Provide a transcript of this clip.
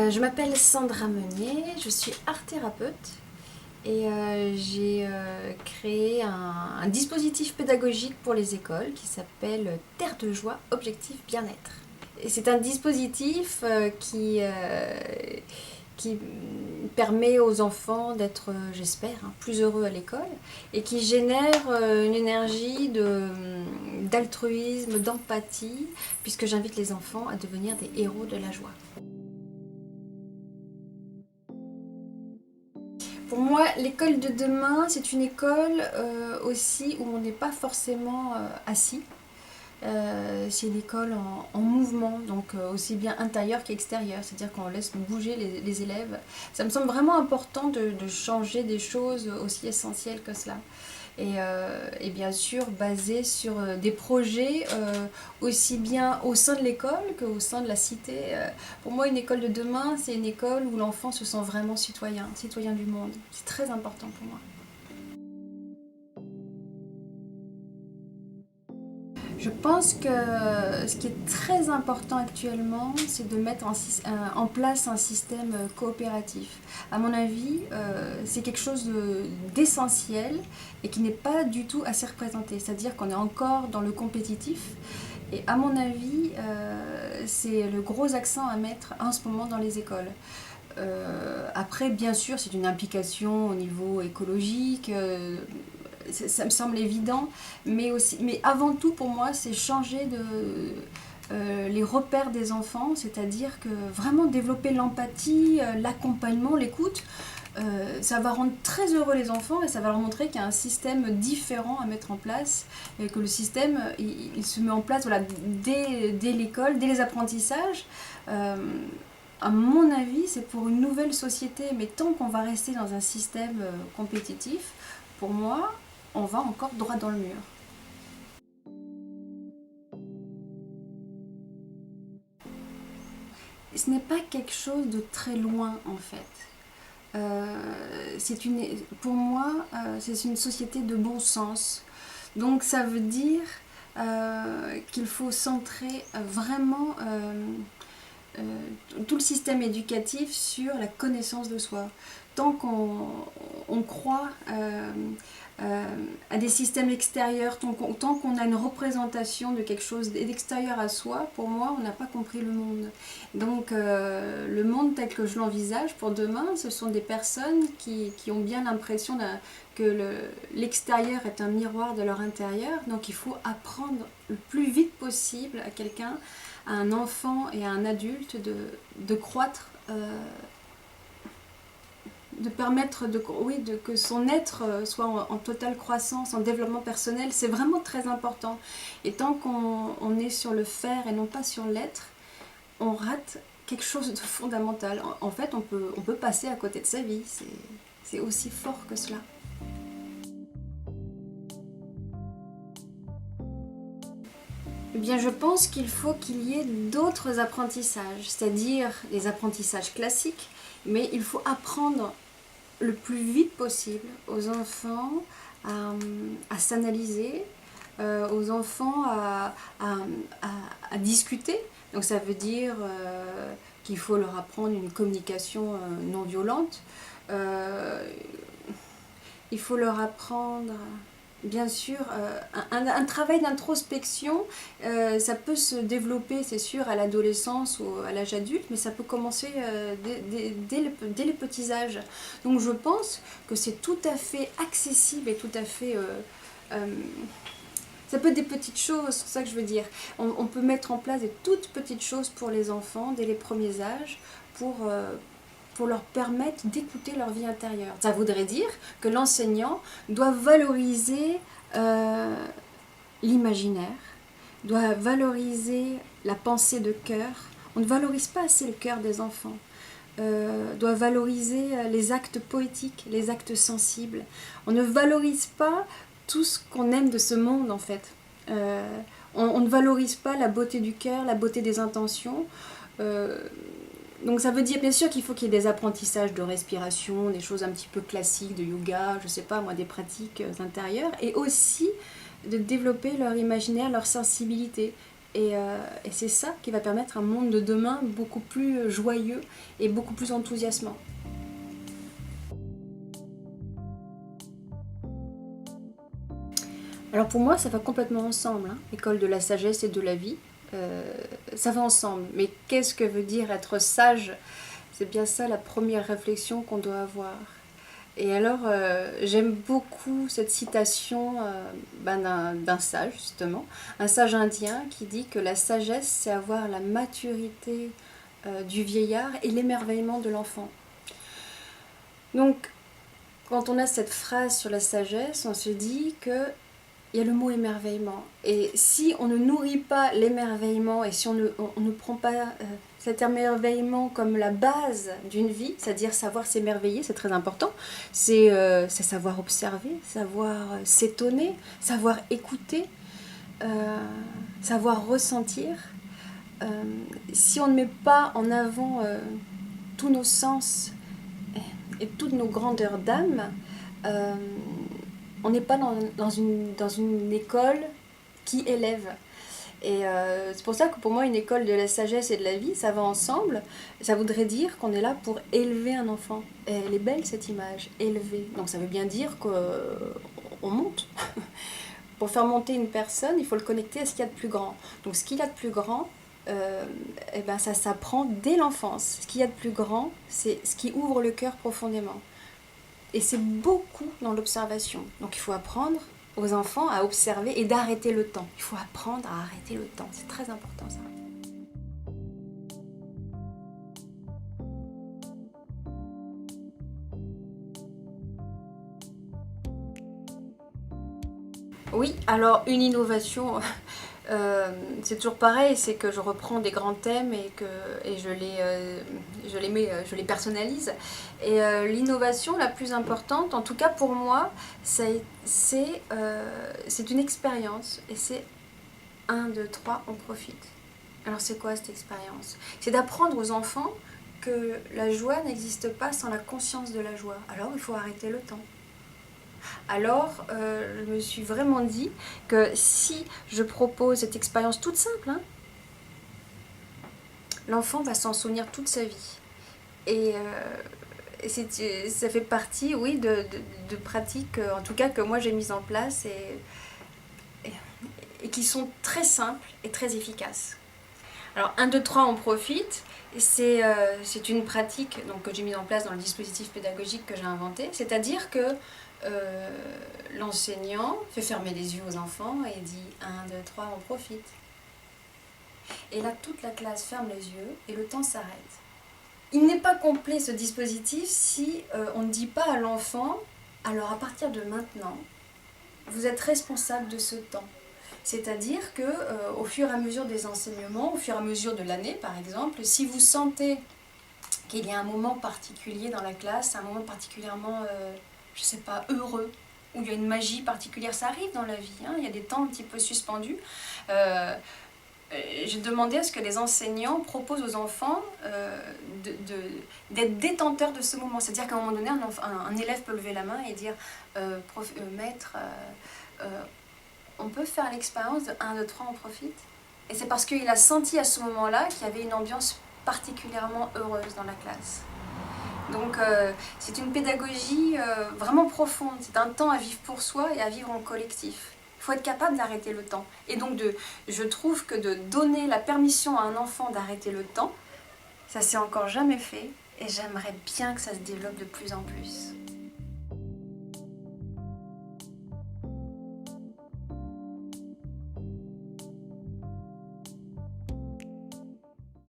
Je m'appelle Sandra Meunier, je suis art-thérapeute et j'ai créé un dispositif pédagogique pour les écoles qui s'appelle Terre de joie, objectif bien-être. Et c'est un dispositif qui permet aux enfants d'être, j'espère, plus heureux à l'école et qui génère une énergie d'altruisme, d'empathie, puisque j'invite les enfants à devenir des héros de la joie. Pour moi, l'école de demain, c'est une école aussi où on n'est pas forcément assis. C'est une école en mouvement, donc aussi bien intérieur qu'extérieur, c'est-à-dire qu'on laisse bouger les élèves. Ça me semble vraiment important de changer des choses aussi essentielles que cela. Et bien sûr basé sur des projets aussi bien au sein de l'école qu'au sein de la cité. Pour moi, une école de demain, c'est une école où l'enfant se sent vraiment citoyen, citoyen du monde. C'est très important pour moi. Je pense que ce qui est très important actuellement, c'est de mettre en place un système coopératif. À mon avis, c'est quelque chose d'essentiel et qui n'est pas du tout assez représenté. C'est-à-dire qu'on est encore dans le compétitif. Et à mon avis, c'est le gros accent à mettre en ce moment dans les écoles. Après, bien sûr, c'est une implication au niveau écologique, ça me semble évident, mais avant tout pour moi, c'est changer les repères des enfants, c'est-à-dire que vraiment développer l'empathie, l'accompagnement, l'écoute. Ça va rendre très heureux les enfants et ça va leur montrer qu'il y a un système différent à mettre en place et que le système il se met en place voilà, dès l'école, dès les apprentissages. Euh, à mon avis, c'est pour une nouvelle société, mais tant qu'on va rester dans un système compétitif, pour moi, on va encore droit dans le mur. Ce n'est pas quelque chose de très loin en fait. Pour moi, c'est une société de bon sens. Donc ça veut dire qu'il faut centrer vraiment euh, tout le système éducatif sur la connaissance de soi. Tant qu'on croit euh, à des systèmes extérieurs, tant qu'on a une représentation de quelque chose d'extérieur à soi, pour moi, on n'a pas compris le monde. Donc le monde tel que je l'envisage pour demain, ce sont des personnes qui ont bien l'impression que l'extérieur est un miroir de leur intérieur. Donc il faut apprendre le plus vite possible à quelqu'un, à un enfant et à un adulte de croître, de permettre que son être soit en totale croissance, en développement personnel. C'est vraiment très important. Et tant qu'on est sur le faire et non pas sur l'être, on rate quelque chose de fondamental. En fait, on peut passer à côté de sa vie. C'est aussi fort que cela. Eh bien, je pense qu'il faut qu'il y ait d'autres apprentissages, c'est-à-dire les apprentissages classiques, mais il faut apprendre le plus vite possible aux enfants à s'analyser, aux enfants à discuter. Donc ça veut dire qu'il faut leur apprendre une communication non violente. Euh, il faut leur apprendre bien sûr, un travail d'introspection, ça peut se développer, c'est sûr, à l'adolescence ou à l'âge adulte, mais ça peut commencer dès les petits âges. Donc je pense que c'est tout à fait accessible et tout à fait... Euh, ça peut être des petites choses, c'est ça que je veux dire. On peut mettre en place des toutes petites choses pour les enfants dès les premiers âges pour leur permettre d'écouter leur vie intérieure. Ça voudrait dire que l'enseignant doit valoriser euh, l'imaginaire, doit valoriser la pensée de cœur. On ne valorise pas assez le cœur des enfants. Doit valoriser les actes poétiques, les actes sensibles. On ne valorise pas tout ce qu'on aime de ce monde en fait. On ne valorise pas la beauté du cœur, la beauté des intentions. Euh, donc ça veut dire bien sûr qu'il faut qu'il y ait des apprentissages de respiration, des choses un petit peu classiques, de yoga, je sais pas moi, des pratiques intérieures, et aussi de développer leur imaginaire, leur sensibilité. Et c'est ça qui va permettre un monde de demain beaucoup plus joyeux et beaucoup plus enthousiasmant. Alors pour moi, ça va complètement ensemble, hein. École de la sagesse et de la vie, ça va ensemble. Mais qu'est-ce que veut dire être sage? C'est bien ça la première réflexion qu'on doit avoir. Et alors, j'aime beaucoup cette citation d'un sage, justement, un sage indien qui dit que la sagesse, c'est avoir la maturité du vieillard et l'émerveillement de l'enfant. Donc, quand on a cette phrase sur la sagesse, on se dit que il y a le mot émerveillement. Et si on ne nourrit pas l'émerveillement et si on ne prend pas cet émerveillement comme la base d'une vie, c'est-à-dire savoir s'émerveiller, c'est très important, c'est savoir observer, savoir s'étonner, savoir écouter, savoir ressentir. Si on ne met pas en avant tous nos sens et toutes nos grandeurs d'âme, on n'est pas dans une école qui élève. Et c'est pour ça que pour moi, une école de la sagesse et de la vie, ça va ensemble. Ça voudrait dire qu'on est là pour élever un enfant. Et elle est belle cette image, élever. Donc ça veut bien dire qu'on monte. Pour faire monter une personne, il faut le connecter à ce qu'il y a de plus grand. Donc ce qu'il y a de plus grand, eh ben, ça s'apprend dès l'enfance. Ce qu'il y a de plus grand, c'est ce qui ouvre le cœur profondément. Et c'est beaucoup dans l'observation. Donc il faut apprendre aux enfants à observer et d'arrêter le temps. Il faut apprendre à arrêter le temps. C'est très important ça. Oui, alors une innovation, c'est toujours pareil, c'est que je reprends des grands thèmes et je les personnalise. Et l'innovation la plus importante, en tout cas pour moi, c'est une expérience et c'est 1, 2, 3, on profite. Alors c'est quoi cette expérience? C'est d'apprendre aux enfants que la joie n'existe pas sans la conscience de la joie. Alors il faut arrêter le temps. Alors, je me suis vraiment dit que si je propose cette expérience toute simple, hein, l'enfant va s'en souvenir toute sa vie. Et ça fait partie, oui, de pratiques, en tout cas que moi j'ai mises en place et qui sont très simples et très efficaces. Alors 1, 2, 3, on profite. C'est une pratique donc, que j'ai mise en place dans le dispositif pédagogique que j'ai inventé. C'est-à-dire que l'enseignant fait fermer les yeux aux enfants et dit 1, 2, 3, on profite. Et là, toute la classe ferme les yeux et le temps s'arrête. Il n'est pas complet ce dispositif si on ne dit pas à l'enfant, alors à partir de maintenant, vous êtes responsable de ce temps. C'est-à-dire que au fur et à mesure des enseignements, au fur et à mesure de l'année par exemple, si vous sentez qu'il y a un moment particulier dans la classe, un moment particulièrement, je sais pas, heureux, où il y a une magie particulière, ça arrive dans la vie, hein, il y a des temps un petit peu suspendus. J'ai demandé à ce que les enseignants proposent aux enfants d'être détenteurs de ce moment. C'est-à-dire qu'à un moment donné, un élève peut lever la main et dire maître, on peut faire l'expérience de 1, 2, 3, on profite. Et c'est parce qu'il a senti à ce moment-là qu'il y avait une ambiance particulièrement heureuse dans la classe. Donc c'est une pédagogie vraiment profonde. C'est un temps à vivre pour soi et à vivre en collectif. Il faut être capable d'arrêter le temps. Et donc je trouve que de donner la permission à un enfant d'arrêter le temps, ça s'est encore jamais fait. Et j'aimerais bien que ça se développe de plus en plus.